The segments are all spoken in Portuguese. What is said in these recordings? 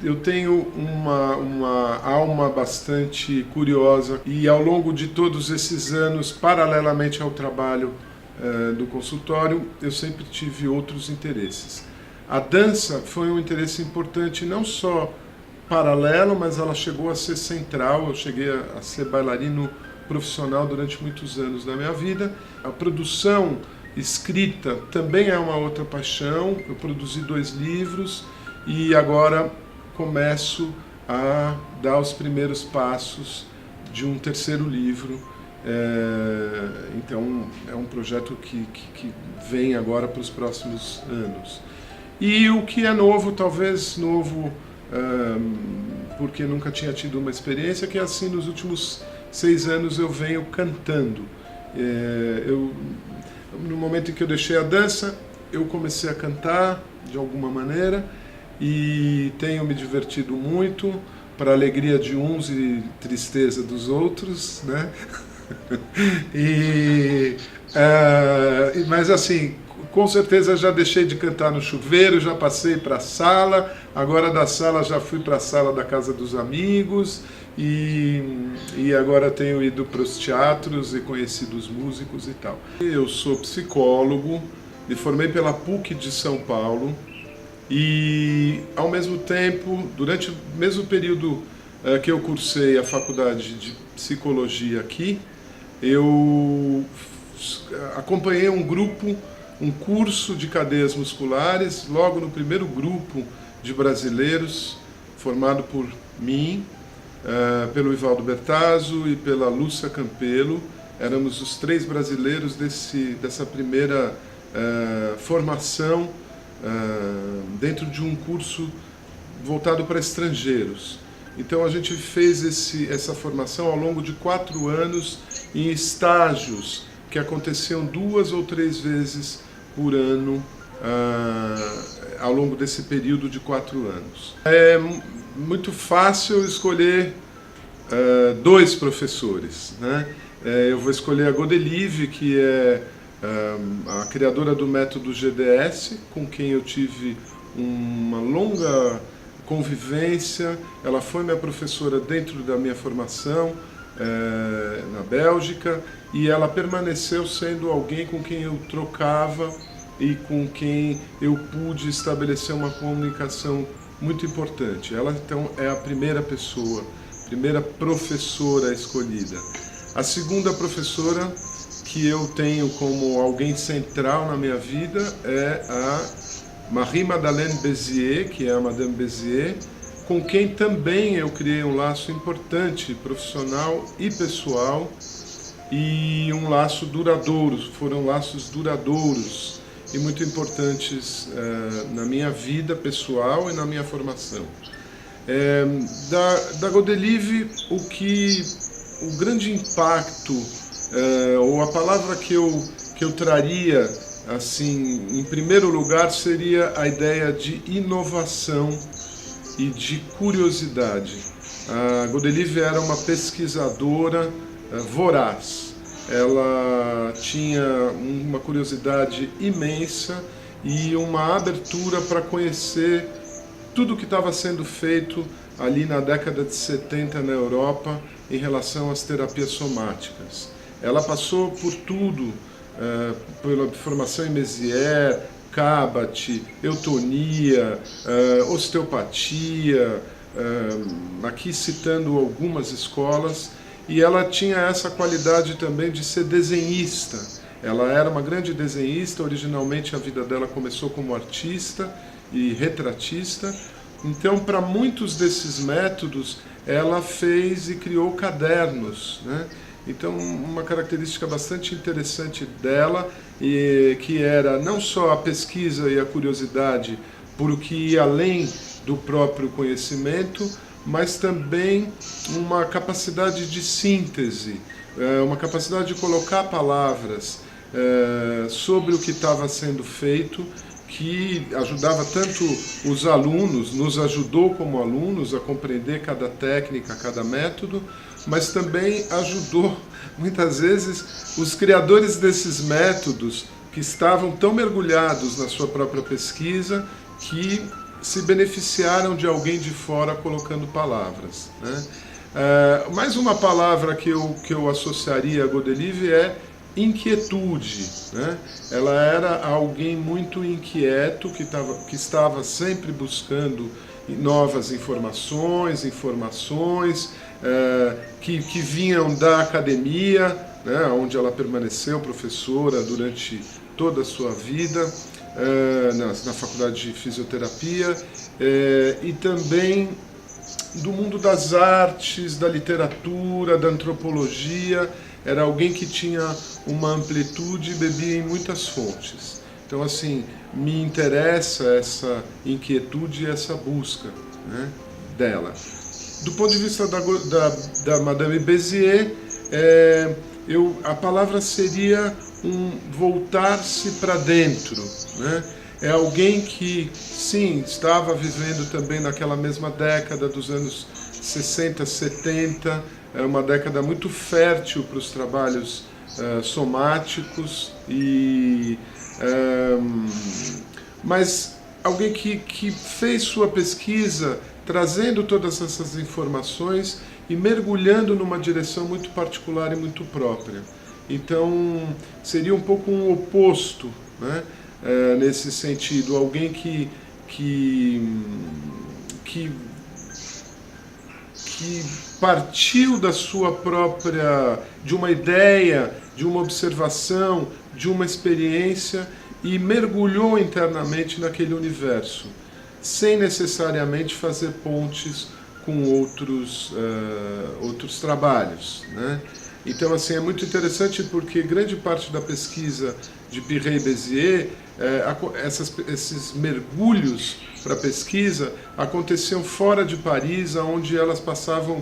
Eu tenho uma alma bastante curiosa e ao longo de todos esses anos, paralelamente ao trabalho do consultório, eu sempre tive outros interesses. A dança foi um interesse importante, não só paralelo, mas ela chegou a ser central. Eu cheguei a ser bailarino profissional durante muitos anos da minha vida. A produção escrita também é uma outra paixão. Eu produzi 2 livros e agora começo a dar os primeiros passos de um 3º livro. Então é um projeto que vem agora para os próximos anos. E o que é novo, talvez novo porque nunca tinha tido uma experiência, que é assim, nos últimos 6 anos eu venho cantando. No momento em que eu deixei a dança, eu comecei a cantar de alguma maneira e tenho me divertido muito, para a alegria de uns e tristeza dos outros, né? Mas assim, com certeza já deixei de cantar no chuveiro, já passei para a sala, agora da sala já fui para a sala da casa dos amigos e agora tenho ido para os teatros e conhecido os músicos e tal. Eu sou psicólogo, me formei pela PUC de São Paulo e ao mesmo tempo, durante o mesmo período que eu cursei a faculdade de psicologia aqui, eu acompanhei um curso de cadeias musculares, logo no primeiro grupo de brasileiros, formado por mim, pelo Ivaldo Bertazzo e pela Lúcia Campelo. Éramos os 3 brasileiros dessa primeira formação dentro de um curso voltado para estrangeiros. Então a gente fez essa formação ao longo de 4 anos em estágios que aconteciam 2 ou 3 vezes por ano ao longo desse período de 4 anos. É muito fácil escolher 2 professores, né? Eu vou escolher a Godelieve, que é a criadora do método GDS, com quem eu tive uma longa convivência. Ela foi minha professora dentro da minha formação na Bélgica e ela permaneceu sendo alguém com quem eu trocava e com quem eu pude estabelecer uma comunicação muito importante. Ela então é a primeira pessoa, primeira professora escolhida. A segunda professora que eu tenho como alguém central na minha vida é a Marie-Madeleine Bézier, que é a Madame Bézier, com quem também eu criei um laço importante, profissional e pessoal, e um laço duradouro. Foram laços duradouros e muito importantes na minha vida pessoal e na minha formação. Da Godelieve, o grande impacto, ou a palavra que eu traria assim, em primeiro lugar, seria a ideia de inovação e de curiosidade. A Godelieve era uma pesquisadora voraz. Ela tinha uma curiosidade imensa e uma abertura para conhecer tudo o que estava sendo feito ali na década de 70 na Europa em relação às terapias somáticas. Ela passou por tudo, pela formação em Mézières, Cabot, eutonia, osteopatia, aqui citando algumas escolas, e ela tinha essa qualidade também de ser desenhista. Ela era uma grande desenhista, originalmente a vida dela começou como artista e retratista, então para muitos desses métodos ela fez e criou cadernos, né? Então, uma característica bastante interessante dela, que era não só a pesquisa e a curiosidade por o que ia além do próprio conhecimento, mas também uma capacidade de síntese, uma capacidade de colocar palavras sobre o que estava sendo feito, que ajudava tanto os alunos, nos ajudou como alunos a compreender cada técnica, cada método, mas também ajudou, muitas vezes, os criadores desses métodos que estavam tão mergulhados na sua própria pesquisa que se beneficiaram de alguém de fora colocando palavras, né? Mais uma palavra que eu associaria a Godelieve é inquietude, né? Ela era alguém muito inquieto, que estava sempre buscando novas informações, que vinham da academia, né, onde ela permaneceu professora durante toda a sua vida, na faculdade de fisioterapia, e também do mundo das artes, da literatura, da antropologia. Era alguém que tinha uma amplitude e bebia em muitas fontes. Então, assim, me interessa essa inquietude e essa busca, né, dela. Do ponto de vista da Madame Bézier, a palavra seria voltar-se para dentro, né? É alguém que, sim, estava vivendo também naquela mesma década dos anos 60, 70, é uma década muito fértil para os trabalhos somáticos, mas alguém que fez sua pesquisa trazendo todas essas informações e mergulhando numa direção muito particular e muito própria. Então, seria um pouco um oposto, né? Nesse sentido, alguém que partiu da sua própria, de uma ideia, de uma observação, de uma experiência e mergulhou internamente naquele universo, sem necessariamente fazer pontes com outros trabalhos, né? Então, assim, é muito interessante porque grande parte da pesquisa de Pirret e Bézier, esses mergulhos para a pesquisa aconteciam fora de Paris, onde elas passavam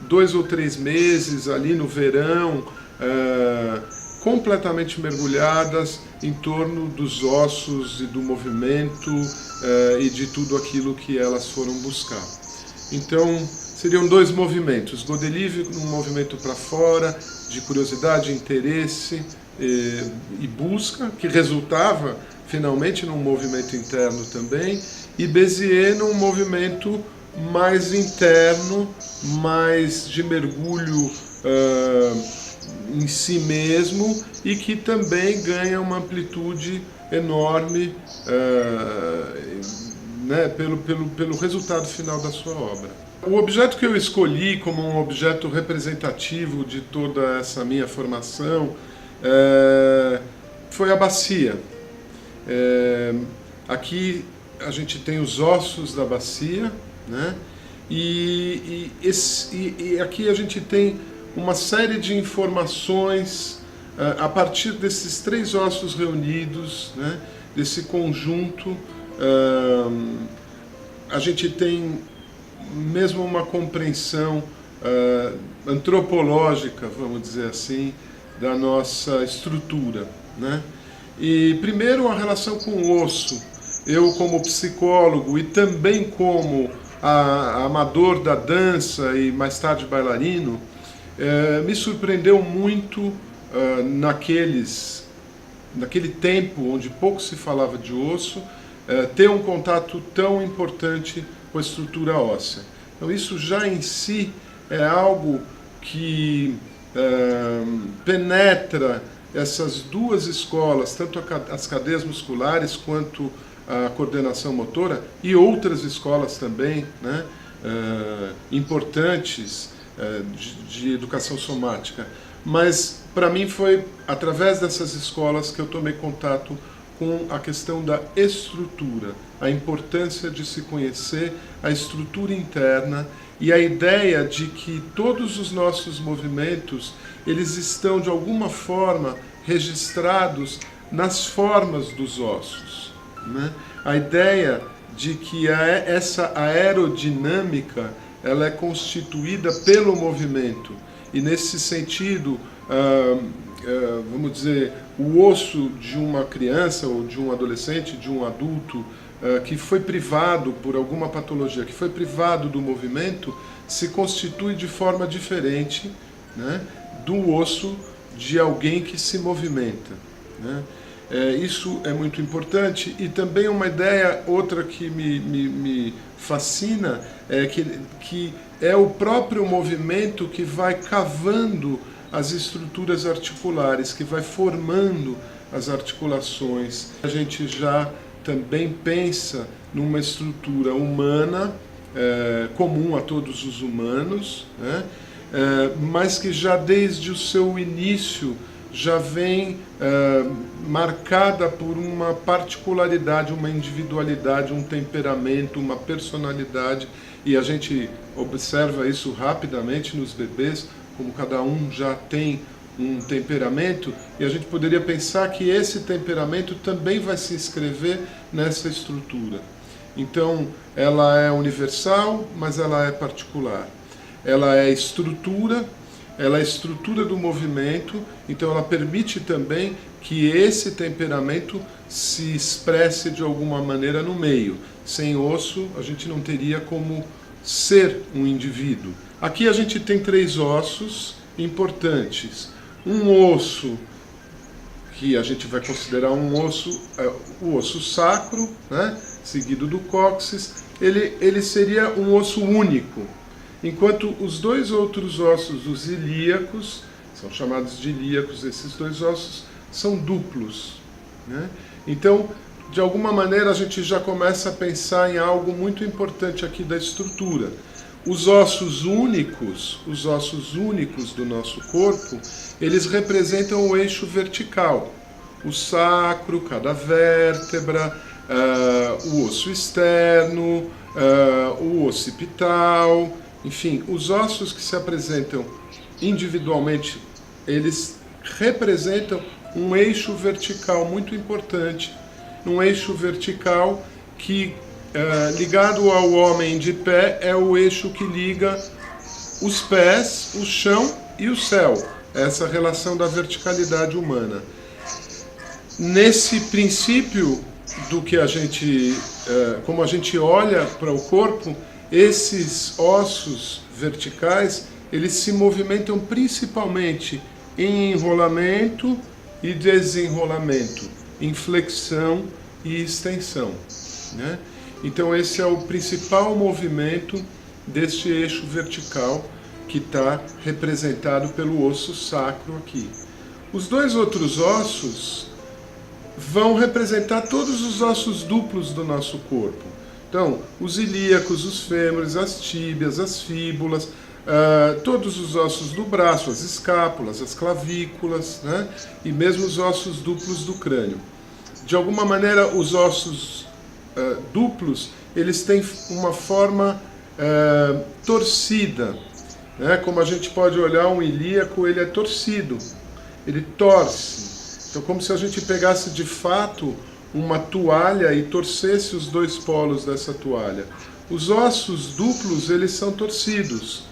2 ou 3 meses ali no verão, completamente mergulhadas em torno dos ossos e do movimento e de tudo aquilo que elas foram buscar. Então, seriam 2 movimentos. Godelieve, um movimento para fora, de curiosidade, interesse e busca, que resultava finalmente num movimento interno também, e Bézier num movimento mais interno, mais de mergulho em si mesmo, e que também ganha uma amplitude enorme, né, pelo resultado final da sua obra. O objeto que eu escolhi como um objeto representativo de toda essa minha formação foi a bacia. Aqui a gente tem os ossos da bacia, né? E aqui a gente tem uma série de informações a partir desses 3 ossos reunidos, né? Desse conjunto. A gente tem mesmo uma compreensão antropológica, vamos dizer assim, da nossa estrutura, né? E primeiro a relação com o osso. Eu, como psicólogo e também como amador da dança e mais tarde bailarino, me surpreendeu muito naquele tempo onde pouco se falava de osso, ter um contato tão importante com a estrutura óssea. Então isso já em si é algo que penetra essas 2 escolas, tanto as cadeias musculares quanto a coordenação motora, e outras escolas também, né, importantes de educação somática. Mas para mim foi através dessas escolas que eu tomei contato com a questão da estrutura, a importância de se conhecer a estrutura interna e a ideia de que todos os nossos movimentos, eles estão de alguma forma registrados nas formas dos ossos, né? A ideia de que essa aerodinâmica, ela é constituída pelo movimento, e nesse sentido, vamos dizer, o osso de uma criança ou de um adolescente, de um adulto que foi privado por alguma patologia, que foi privado do movimento, se constitui de forma diferente, né, do osso de alguém que se movimenta, né? Isso é muito importante. E também uma ideia, outra que me fascina, que é o próprio movimento que vai cavando as estruturas articulares, que vai formando as articulações. A gente já também pensa numa estrutura humana, comum a todos os humanos, né? Mas que já desde o seu início já vem marcada por uma particularidade, uma individualidade, um temperamento, uma personalidade, e a gente observa isso rapidamente nos bebês, como cada um já tem um temperamento, e a gente poderia pensar que esse temperamento também vai se inscrever nessa estrutura. Então, ela é universal, mas ela é particular. Ela é estrutura do movimento, então ela permite também que esse temperamento se expresse de alguma maneira no meio. Sem osso, a gente não teria como ser um indivíduo. Aqui a gente tem 3 ossos importantes. Um osso que a gente vai considerar um osso, o osso sacro, né, seguido do cóccix, ele seria um osso único, enquanto os 2 outros ossos, os ilíacos, são chamados de ilíacos, esses 2 ossos são duplos, né? Então, de alguma maneira, a gente já começa a pensar em algo muito importante aqui da estrutura. Os ossos únicos do nosso corpo, eles representam o eixo vertical, o sacro, cada vértebra, o osso externo, o occipital, enfim, os ossos que se apresentam individualmente, eles representam um eixo vertical muito importante, um eixo vertical que, ligado ao homem de pé, é o eixo que liga os pés, o chão e o céu, essa relação da verticalidade humana. Nesse princípio do que a gente, como a gente olha para o corpo, esses ossos verticais, eles se movimentam principalmente em enrolamento e desenrolamento, em flexão e extensão, né? Então esse é o principal movimento deste eixo vertical que está representado pelo osso sacro aqui. Os 2 outros ossos vão representar todos os ossos duplos do nosso corpo. Então, os ilíacos, os fêmures, as tíbias, as fíbulas, todos os ossos do braço, as escápulas, as clavículas, né? E mesmo os ossos duplos do crânio. De alguma maneira, os ossos duplos, eles têm uma forma torcida, né? Como a gente pode olhar um ilíaco, ele é torcido, ele torce. Então, como se a gente pegasse de fato uma toalha e torcesse os 2 polos dessa toalha. Os ossos duplos, eles são torcidos.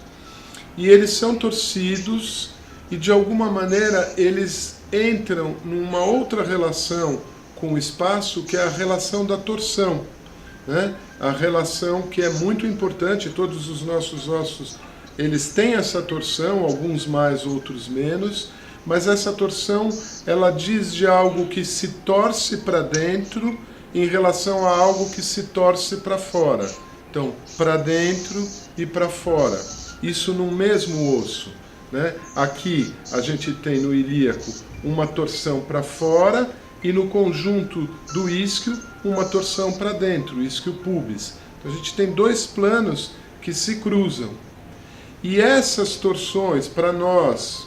E eles são torcidos e, de alguma maneira, eles entram numa outra relação com o espaço, que é a relação da torção, né? A relação que é muito importante, todos os nossos ossos, eles têm essa torção, alguns mais, outros menos, mas essa torção, ela diz de algo que se torce para dentro em relação a algo que se torce para fora. Então, para dentro e para fora. Isso no mesmo osso, né? Aqui a gente tem no ilíaco uma torção para fora e no conjunto do isquio uma torção para dentro, o isquio pubis. Então, a gente tem 2 planos que se cruzam. E essas torções, para nós,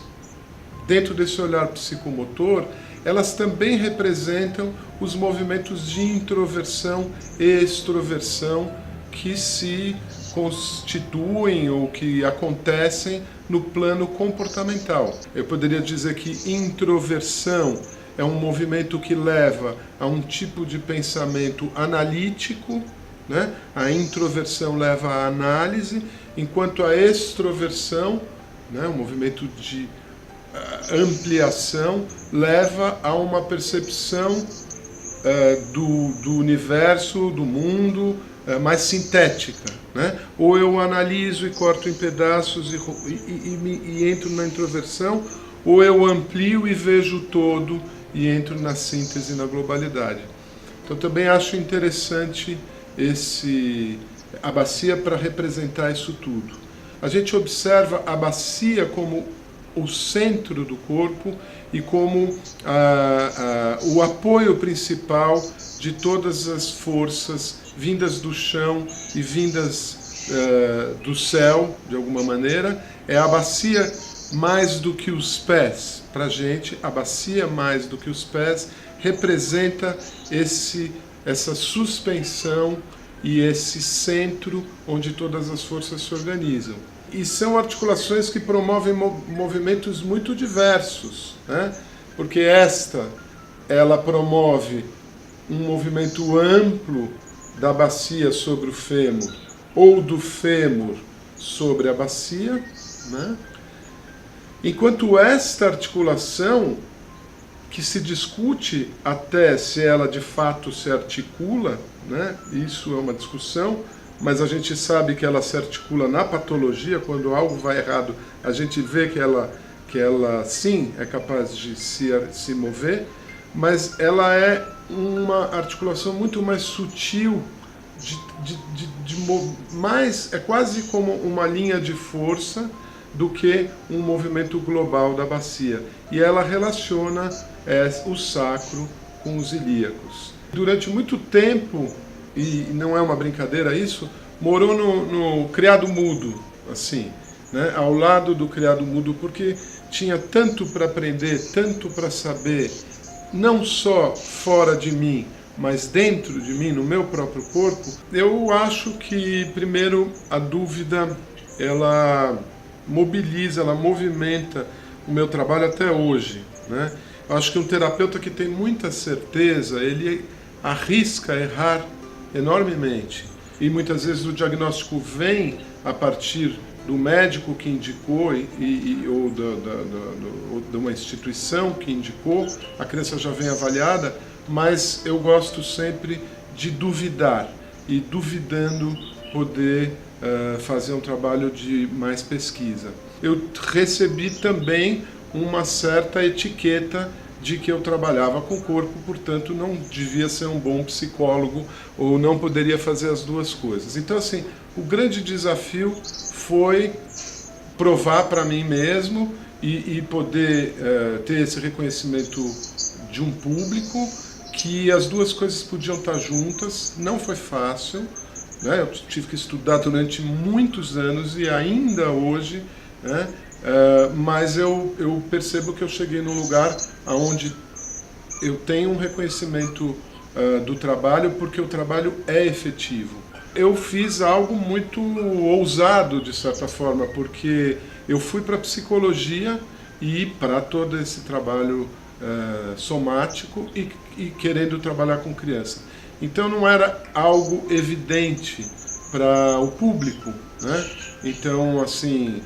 dentro desse olhar psicomotor, elas também representam os movimentos de introversão e extroversão que se constituem ou que acontecem no plano comportamental. Eu poderia dizer que introversão é um movimento que leva a um tipo de pensamento analítico, né? A introversão leva à análise, enquanto a extroversão, né, um movimento de ampliação, leva a uma percepção do universo, do mundo, mais sintética, né? Ou eu analiso e corto em pedaços e entro na introversão, ou eu amplio e vejo o todo e entro na síntese, na globalidade. Então também acho interessante a bacia para representar isso tudo. A gente observa a bacia como o centro do corpo e como o apoio principal de todas as forças vindas do chão e vindas do céu, de alguma maneira. É a bacia mais do que os pés. Para a gente, a bacia mais do que os pés representa essa suspensão e esse centro onde todas as forças se organizam. E são articulações que promovem movimentos muito diversos, né? Porque ela promove um movimento amplo da bacia sobre o fêmur, ou do fêmur sobre a bacia, né? Enquanto esta articulação, que se discute até se ela de fato se articula, né? Isso é uma discussão, mas a gente sabe que ela se articula na patologia. Quando algo vai errado, a gente vê que ela sim é capaz de se mover, mas ela é uma articulação muito mais sutil, é quase como uma linha de força do que um movimento global da bacia. E ela relaciona o sacro com os ilíacos. Durante muito tempo, e não é uma brincadeira isso, morou no criado mudo, assim, né, ao lado do criado mudo, porque tinha tanto para aprender, tanto para saber, não só fora de mim, mas dentro de mim, no meu próprio corpo. Eu acho que, primeiro, a dúvida, ela mobiliza, ela movimenta o meu trabalho até hoje, né? Eu acho que um terapeuta que tem muita certeza, ele arrisca errar enormemente. E muitas vezes o diagnóstico vem a partir do médico que indicou ou de uma instituição que indicou, a criança já vem avaliada, mas eu gosto sempre de duvidar e, duvidando, poder fazer um trabalho de mais pesquisa. Eu recebi também uma certa etiqueta de que eu trabalhava com o corpo, portanto não devia ser um bom psicólogo ou não poderia fazer as duas coisas. Então, assim, o grande desafio foi provar para mim mesmo e poder ter esse reconhecimento de um público, que as duas coisas podiam estar juntas. Não foi fácil, né? Eu tive que estudar durante muitos anos e ainda hoje, né? Mas eu percebo que eu cheguei num lugar onde eu tenho um reconhecimento do trabalho, porque o trabalho é efetivo. Eu fiz algo muito ousado, de certa forma, porque eu fui para a psicologia e para todo esse trabalho somático e querendo trabalhar com criança. Então não era algo evidente para o público, né? Então, assim,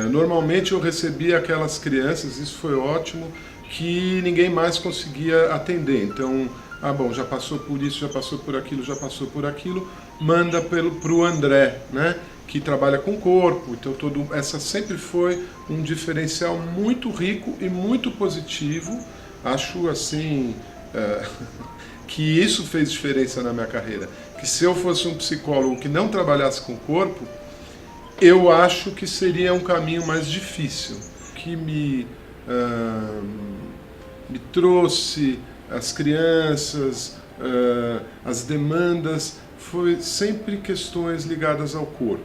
normalmente eu recebia aquelas crianças, isso foi ótimo, que ninguém mais conseguia atender. Então, bom, já passou por isso, já passou por aquilo, já passou por aquilo, manda para o André, né, que trabalha com o corpo. Então, essa sempre foi um diferencial muito rico e muito positivo. Acho, assim, que isso fez diferença na minha carreira. Que se eu fosse um psicólogo que não trabalhasse com o corpo, eu acho que seria um caminho mais difícil. Que me trouxe as crianças, as demandas, foi sempre questões ligadas ao corpo.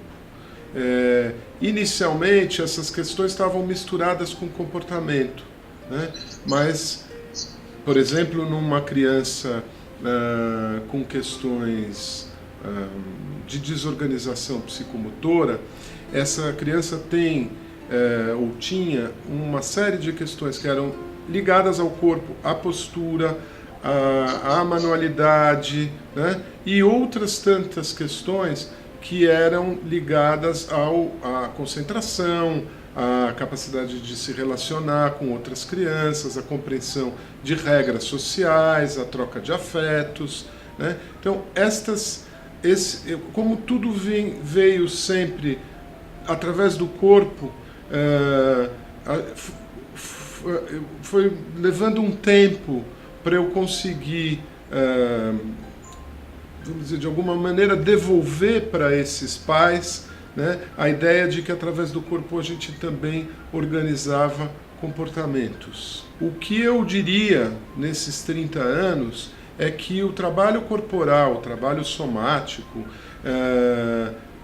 Inicialmente, essas questões estavam misturadas com comportamento, né? Mas, por exemplo, numa criança com questões de desorganização psicomotora, essa criança tem ou tinha uma série de questões que eram ligadas ao corpo, à postura, à manualidade, né? E outras tantas questões que eram ligadas à concentração, à capacidade de se relacionar com outras crianças, à compreensão de regras sociais, à troca de afetos, né? Então, como tudo veio sempre através do corpo, foi levando um tempo para eu conseguir, vamos dizer, de alguma maneira devolver para esses pais, né, a ideia de que através do corpo a gente também organizava comportamentos. O que eu diria nesses 30 anos é que o trabalho corporal, o trabalho somático,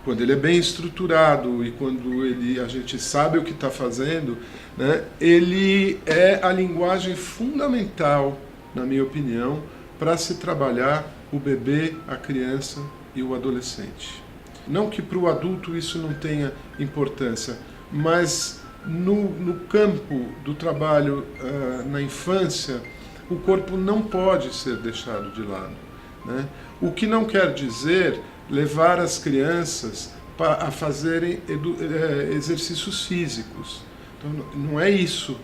quando ele é bem estruturado e quando a gente sabe o que está fazendo, né, ele é a linguagem fundamental, na minha opinião, para se trabalhar o bebê, a criança e o adolescente. Não que para o adulto isso não tenha importância, mas no campo do trabalho na infância, o corpo não pode ser deixado de lado, né? O que não quer dizer levar as crianças a fazerem exercícios físicos. Então, não é isso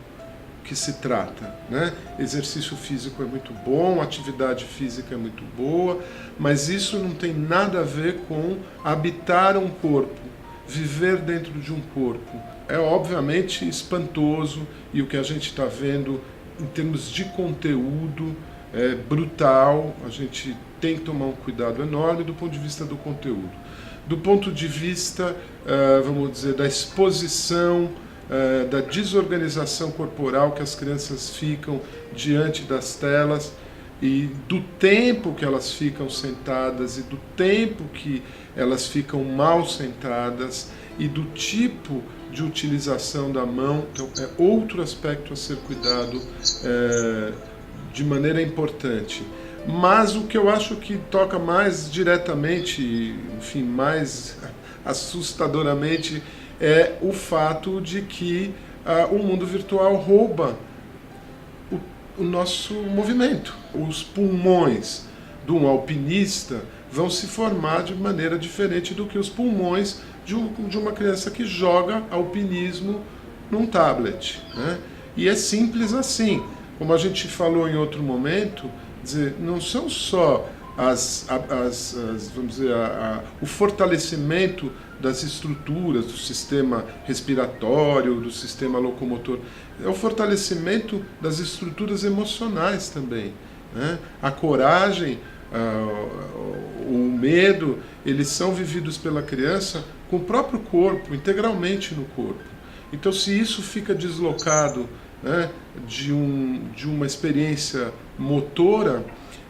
que se trata, né? Exercício físico é muito bom, atividade física é muito boa, mas isso não tem nada a ver com habitar um corpo, viver dentro de um corpo. É obviamente espantoso, e o que a gente está vendo em termos de conteúdo é brutal. A gente tem que tomar um cuidado enorme do ponto de vista do conteúdo. Do ponto de vista, vamos dizer, da exposição, da desorganização corporal que as crianças ficam diante das telas e do tempo que elas ficam sentadas e do tempo que elas ficam mal sentadas e do tipo de utilização da mão. Então, é outro aspecto a ser cuidado de maneira importante. Mas o que eu acho que toca mais diretamente, enfim, mais assustadoramente, é o fato de que o mundo virtual rouba o nosso movimento. Os pulmões de um alpinista vão se formar de maneira diferente do que os pulmões de uma criança que joga alpinismo num tablet, né? E é simples assim. Como a gente falou em outro momento, dizer, não são só vamos dizer, o fortalecimento das estruturas do sistema respiratório, do sistema locomotor, é o fortalecimento das estruturas emocionais também, né? A coragem, o medo, eles são vividos pela criança com o próprio corpo, integralmente no corpo. Então, se isso fica deslocado, né, de uma experiência motora,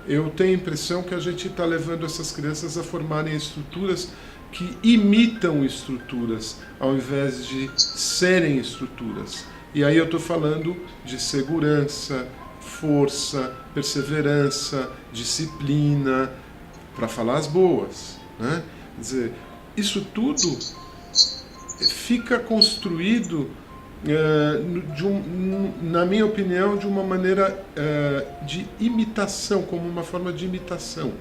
eu tenho a impressão que a gente está levando essas crianças a formarem estruturas que imitam estruturas, ao invés de serem estruturas. E aí eu estou falando de segurança, força, perseverança, disciplina, para falar as boas, né? Quer dizer, isso tudo fica construído, na minha opinião, de uma maneira de imitação, como uma forma de imitação.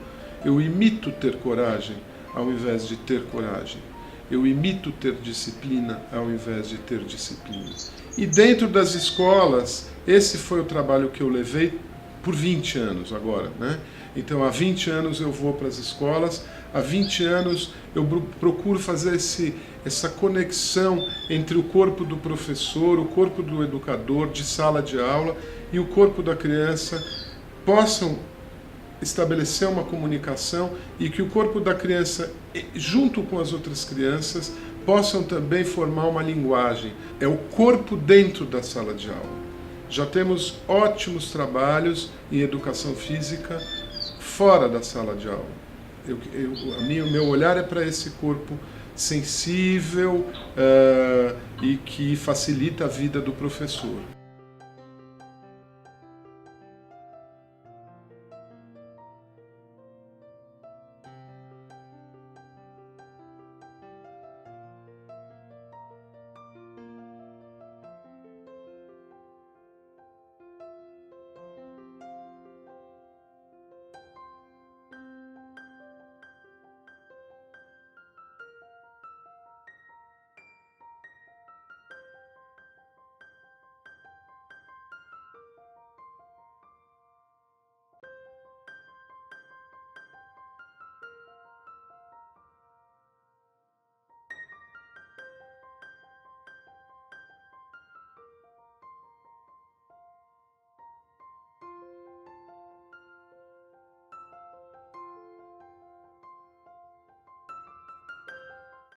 Eu imito ter coragem ao invés de ter coragem. Eu imito ter disciplina ao invés de ter disciplina. E dentro das escolas, esse foi o trabalho que eu levei por 20 anos agora, né? Então, há 20 anos eu vou para as escolas, há 20 anos eu procuro fazer essa conexão entre o corpo do professor, o corpo do educador, de sala de aula, e o corpo da criança, possam estabelecer uma comunicação e que o corpo da criança, junto com as outras crianças, possam também formar uma linguagem. É o corpo dentro da sala de aula. Já temos ótimos trabalhos em educação física fora da sala de aula. O meu olhar é para esse corpo sensível e que facilita a vida do professor.